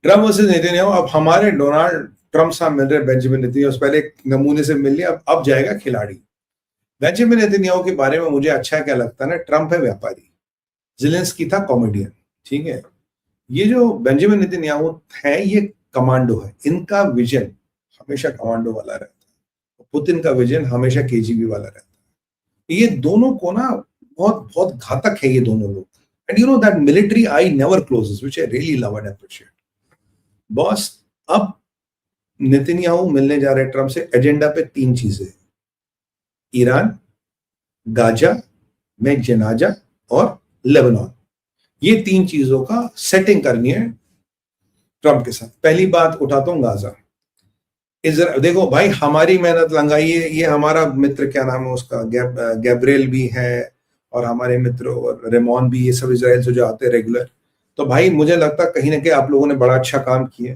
Trump versus Netanyahu. अब हमारे Donald Trump साहब मिल रहे बेंजामिन नेतन्याहू से, पहले एक नमूने से मिल लिया, अब जाएगा खिलाड़ी। बेंजामिन नेतन्याहू के बारे में मुझे अच्छा क्या लगता है ना, ट्रम्प है व्यापारी, जेलेंस्की था कॉमेडियन, ठीक है। ये जो बेंजामिन नेतन्याहू है ये कमांडो है, इनका विजन हमेशा कमांडो वाला रहता है, पुतिन का विजन हमेशा केजीबी वाला रहता है। ये दोनों को ना बहुत बहुत घातक है ये दोनों लोग। And you know that military I never closes, which I really love and appreciate. Boss, अब नेतन्याहू मिलने जा रहे हैं ट्रम्प से, एजेंडा पे 3 चीजें, ईरान, गाजा में जनाजा और लेबनान। ये 3 चीजों का सेटिंग करनी है ट्रम्प के साथ। पहली बात उठाता हूं गाजा। देखो भाई, हमारी मेहनत लंगाई है, ये हमारा मित्र क्या नाम है उसका, गैब्रियल भी है, और हमारे मित्र और रेमोन भी, ये सब इजराइल से जो आते हैं रेगुलर। तो भाई मुझे लगता है कहीं ना कहीं आप लोगों ने बड़ा अच्छा काम किया।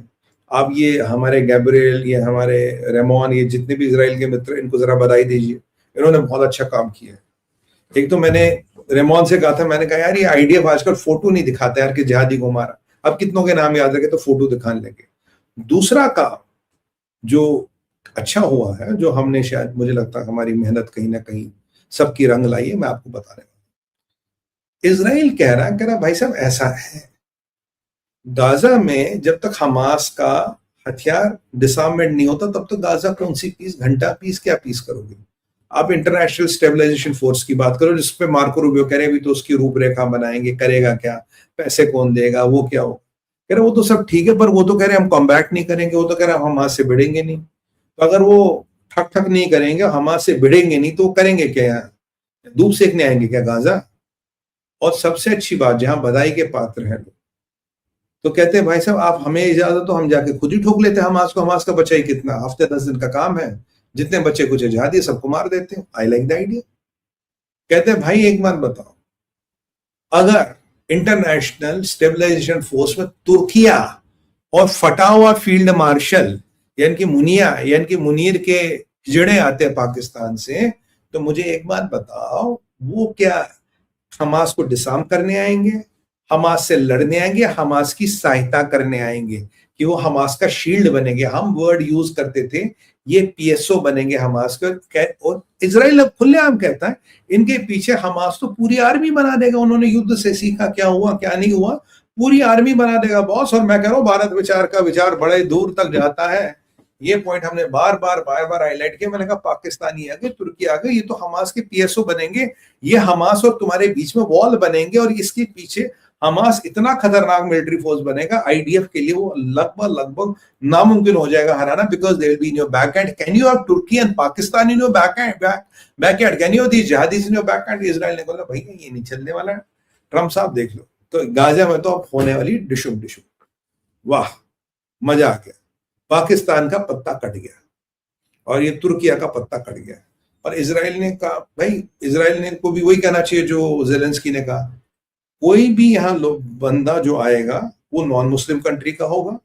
आप ये हमारे गैब्रियल, ये हमारे रेमोन, ये जितने भी इजराइल के मित्र, इनको जरा बधाई दीजिए, इन्होंने बहुत अच्छा काम किया। एक तो मैंने रेमोन से कहा था, मैंने कहा यार ये आईडीएफ आजकल फोटो नहीं दिखाते यार कि जिहादी को मारा, अब कितनों के नाम याद रखे तो फोटो दिखाने लगे। दूसरा काम जो अच्छा हुआ है, जो हमने शायद, मुझे लगता है हमारी मेहनत कहीं ना कहीं सबकी रंग लाई है, मैं आपको बता रहा हूं। इजराइल कह रहा भाई साहब ऐसा है, गाजा में जब तक हमास का हथियार डिसआर्मेंट नहीं होता तब तक गाजा कौन सी पीस, घंटा पीस, क्या पीस करोगे आप। इंटरनेशनल स्टेबलाइजेशन फोर्स की बात करो, जिसपे मार्को रूबियो कह रहे अभी तो उसकी रूपरेखा बनाएंगे, करेगा क्या, पैसे कौन देगा, वो क्या हो, कह रहे वो तो सब ठीक है, पर वो तो कह रहे हम कॉम्बैट नहीं करेंगे, वो तो कह रहे हम हमास से भिड़ेंगे नहीं। तो अगर वो ठक ठक नहीं करेंगे, हमास से भिड़ेंगे नहीं, तो करेंगे क्या, यहाँ धूप सेकने आएंगे क्या गाजा। और सबसे अच्छी बात, जहां बधाई के पात्र हैं लोग, तो कहते हैं भाई साहब आप हमें इजाजत तो हम जाके खुद ही ठोक लेते हैं हमास को, हमास का बचा ही कितना, हफ्ते 10 दिन का काम है, जितने बच्चे कुछ आजादी सबको मार देते हैं। I like the idea. कहते हैं भाई एक बात बताओ, अगर इंटरनेशनल स्टेबलाइजेशन फोर्स में तुर्किया और फटा हुआ फील्ड मार्शल यानी कि मुनिया, यानी कि मुनीर के हिजड़े आते हैं पाकिस्तान से, तो मुझे एक बात बताओ, वो क्या हमास को डिसआर्म करने आएंगे, हमास से लड़ने आएंगे, हमास की सहायता करने आएंगे, कि वो हमास का शील्ड बनेंगे। हम वर्ड यूज करते थे, ये पीएसओ बनेंगे हमास का। और इजराइल अब खुलेआम कहता है इनके पीछे हमास तो पूरी आर्मी बना देगा, उन्होंने युद्ध से सीखा, क्या हुआ क्या नहीं हुआ, पूरी आर्मी बना देगा बॉस। और मैं कह रहा हूं भारत विचार का विचार बड़े दूर तक जाता है। ये पॉइंट हमने बार बार हाईलाइट किया। मैंने कहा पाकिस्तानी आ गए, तुर्की आ गए, ये तो हमास के पीएसओ बनेंगे, ये हमास और तुम्हारे बीच में वॉल बनेंगे, और इसके पीछे हमास इतना खतरनाक मिलिट्री फोर्स बनेगा, आईडीएफ के लिए वो लगभग नामुमकिन हो जाएगा हराना, because they will be in your back end. Can you have Turkey and Pakistan in your back end, can you the jihadis in your back end. Israel ने बोला भैया ये नहीं चलने वाला है, ट्रम्प साहब देख लो। तो गाजा में तो अब होने वाली डिशुम डिशुम, वाह मजा आ गया। पाकिस्तान का पत्ता कट गया और ये तुर्किया का पत्ता कट गया। और इजराइल ने कहा, भाई इजराइल ने को भी वही कहना चाहिए जो जेलेंस्की ने कहा, कोई भी यहाँ बंदा जो आएगा वो नॉन मुस्लिम कंट्री का होगा,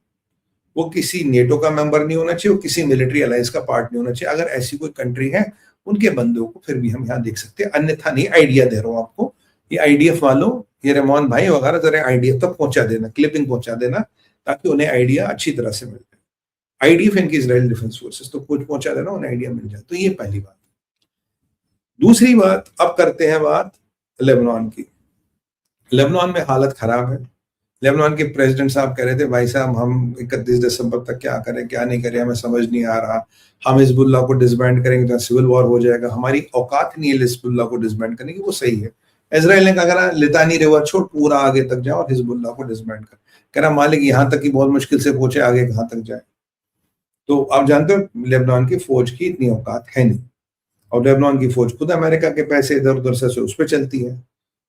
वो किसी नेटो का मेंबर नहीं होना चाहिए, वो किसी मिलिट्री अलायंस का पार्ट नहीं होना चाहिए। अगर ऐसी कोई कंट्री है उनके बंदों को फिर भी हम यहाँ देख सकते हैं, अन्यथा नहीं। आइडिया दे रहा हूँ आपको, ये आईडीएफ वालों, ये रेमोन भाई वगैरह जरा आईडीएफ तक पहुंचा देना, क्लिपिंग पहुंचा देना, ताकि उन्हें आइडिया अच्छी तरह से मिल जाए। आईडीएफ इनकी इजराइल डिफेंस फोर्सेस, तो कुछ पहुंचा देना, उन्हें आइडिया मिल जाए। तो ये पहली बात। दूसरी बात, अब करते हैं बात लेबनान की। लेबनान में हालत खराब है। लेबनान के प्रेसिडेंट साहब कह रहे थे भाई साहब हम 31 दिसंबर तक क्या करें क्या नहीं करें, हमें समझ नहीं आ रहा, हम हिजबुल्लाह को डिसबैंड करेंगे तो सिविल वॉर हो जाएगा, हमारी औकात नहीं है हिजबुल्लाह को डिसबैंड करने की। वो सही है। इजराइल ने कहा लितानी रिवर छोड़, पूरा आगे तक जाओ और हिजबुल्लाह को डिसबैंड कर। कह रहा मालिक यहाँ तक की बहुत मुश्किल से पहुंचे, आगे कहाँ तक जाए। तो आप जानते हो लेबनान की फौज की इतनी औकात है नहीं, और लेबनान की फौज खुद अमेरिका के पैसे इधर उधर से उस पर चलती है,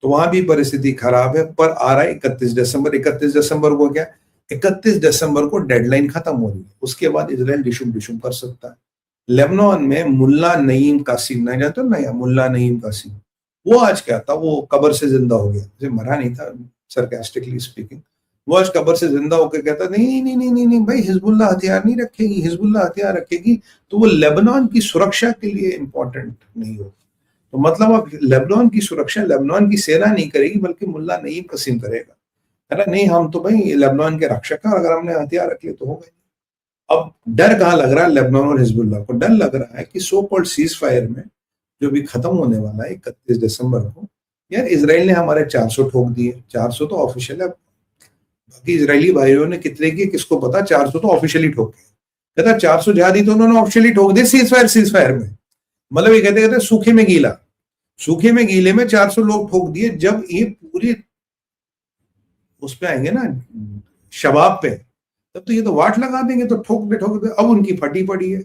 तो वहां भी परिस्थिति खराब है। पर आ रहा है 31 दिसंबर। 31 दिसंबर को क्या, 31 दिसंबर को डेडलाइन खत्म हो रही है, उसके बाद इजराइल डिशुम डिशुम कर सकता है। लेबनान में मुल्ला नईम कासिम, नहीं जानते हो नया मुल्ला नईम कासिम, वो आज क्या था, वो कब्र से जिंदा हो गया, मरा नहीं था, सरकास्टिकली स्पीकिंग। वो आज कब्र से जिंदा होकर कहता नहीं नहीं नहीं नहीं नहीं भाई, हिजबुल्लाह हथियार नहीं रखेगी, हिजबुल्लाह हथियार रखेगी तो वो लेबनान की सुरक्षा के लिए इंपॉर्टेंट नहीं होगी। तो मतलब अब लेबनान की सुरक्षा लेबनान की सेना नहीं करेगी, बल्कि मुल्ला नईम कासिम करेगा। है ना, नहीं हम तो भाई लेबनान के रक्षक हैं और अगर हमने हथियार रख लिए तो हो गए। अब डर कहाँ लग रहा है लेबनान और हिजबुल्लाह को? डर लग रहा है कि सो कॉल्ड सीज फायर में जो भी खत्म होने वाला है 31 दिसंबर को, यार इसराइल ने हमारे 400 ठोक दिए। 400 तो ऑफिशियल है, बाकी इसराइली भाइयों ने कितने किए किसको पता, 400 तो ऑफिशियली ठोके। कहता 400 जहादी तो उन्होंने ऑफिशियली ठोक दिए सीज फायर में। मतलब ये कहते कहते सूखे में गीला, सूखे में गीले में 400 लोग ठोक दिए। जब ये पूरे उस पे आएंगे ना शबाब पे, तब तो ये तो वाट लगा देंगे, तो ठोक दे ठोक दे। अब उनकी फटी पड़ी है।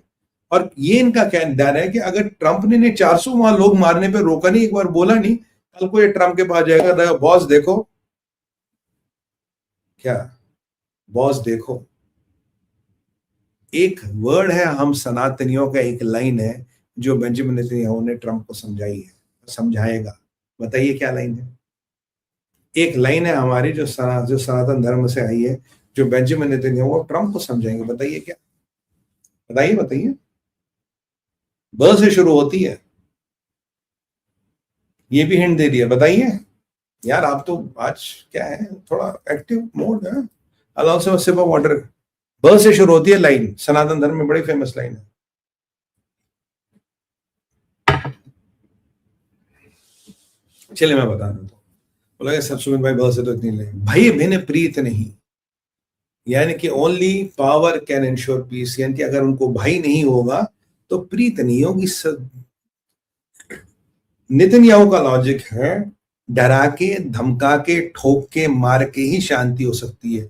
और ये इनका कहना है कि अगर ट्रंप ने 400 वहां लोग मारने पे रोका नहीं, एक बार बोला नहीं, कल को ये ट्रंप के पास जाएगा, बॉस देखो क्या, बॉस देखो। एक वर्ड है हम सनातनियों का, एक लाइन है जो बेंजामिन नेतन्याहू ने ट्रंप को समझाई है, समझाएगा। बताइए क्या लाइन है? एक लाइन है हमारी जो सनातन धर्म से आई है, जो बेंजामिन नेतन्याहू ट्रंप को समझाएंगे। बताइए क्या? बताइए बताइए। ब से शुरू होती है, ये भी हिंट दे दिया। बताइए यार, आप तो आज क्या है, थोड़ा एक्टिव मोड है। अलाउ से सिप ऑफ वाटर। ब से शुरू होती है लाइन, सनातन धर्म में बड़ी फेमस लाइन है। चलिए मैं बता देता हूँ। बोला सब सुमित भाई ब से तो इतनी लाइन, भाई भिन्न प्रीत नहीं, यानी कि only power can insure peace, यानी कि अगर उनको भाई नहीं होगा तो प्रीत नहीं होगी। नेतन्याहू का लॉजिक है डरा के, धमका के, ठोक के, मार के ही शांति हो सकती है।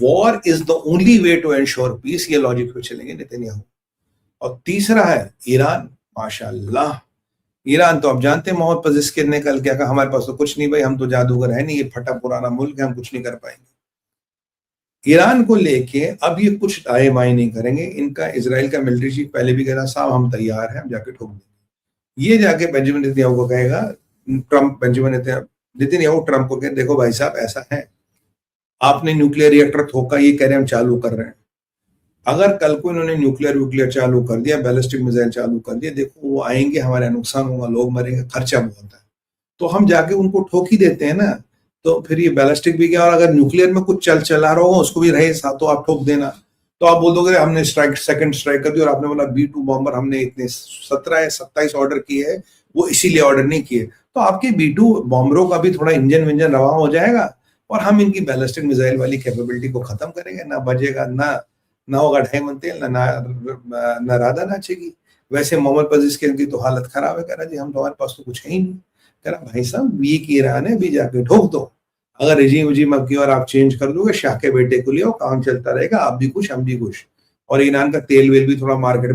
War is the only way to ensure peace, ये लॉजिक पे चलेंगे नेतन्याहू। और तीसरा है ईरान। माशाल्लाह, ईरान तो आप जानते हैं मोहम्मद पज़ेश्किन ने कल क्या कहा, हमारे पास तो कुछ नहीं भाई, हम तो जादूगर है नहीं, ये फटा पुराना मुल्क है, हम कुछ नहीं कर पाएंगे। ईरान को लेके अब ये कुछ आए माए नहीं करेंगे। इनका इजराइल का मिलिट्री चीफ पहले भी कह रहा साहब हम तैयार हैं, हम जाके ठोक देंगे। ये जाके बेंजामिन नेतन्याहू को कहेगा, ट्रंप बेंजामिन नेतन्याहू ट्रंप को कहे देखो भाई साहब ऐसा है, आपने न्यूक्लियर रिएक्टर ठोका, ये कह रहे हम चालू कर रहे हैं। अगर कल को इन्होंने न्यूक्लियर चालू कर दिया, बैलिस्टिक मिसाइल चालू कर दिया, देखो वो आएंगे, हमारा नुकसान होगा, लोग मरेंगे, खर्चा बहुत है, तो हम जाके उनको ठोक ही देते हैं ना। तो फिर ये बैलिस्टिक भी गया, और अगर न्यूक्लियर में कुछ चला रहा होगा उसको भी रहे साथ, तो आप ठोक देना। तो आप बोल दोगे हमने सेकंड स्ट्राइक कर दी, और आपने बोला B-2 बॉम्बर हमने इतने 17 या 27 ऑर्डर किए हैं, वो इसीलिए ऑर्डर नहीं किए। तो आपके B-2 बॉम्बरों का भी थोड़ा इंजन विंजन रवा हो जाएगा, और हम इनकी बैलिस्टिक मिसाइल वाली कैपेबिलिटी को खत्म करेंगे। ना बजेगा, ना होगा ढाई मन तेल, ना राधा नाचेगी। वैसे मोहम्मद पज़ेश्किन की तो हालत खराब है, कह रहा जी हम तो, हमारे पास तो कुछ है ही नहीं। कह रहा भाई साहब वीक ईरान है, भी जाके ठोक दो। अगर रिजीम अब की और आप चेंज कर दोगे, शाह के बेटे को लियो, काम चलता रहेगा, आप भी खुश हम भी खुश, और ईरान का तेल वेल भी थोड़ा मार्केट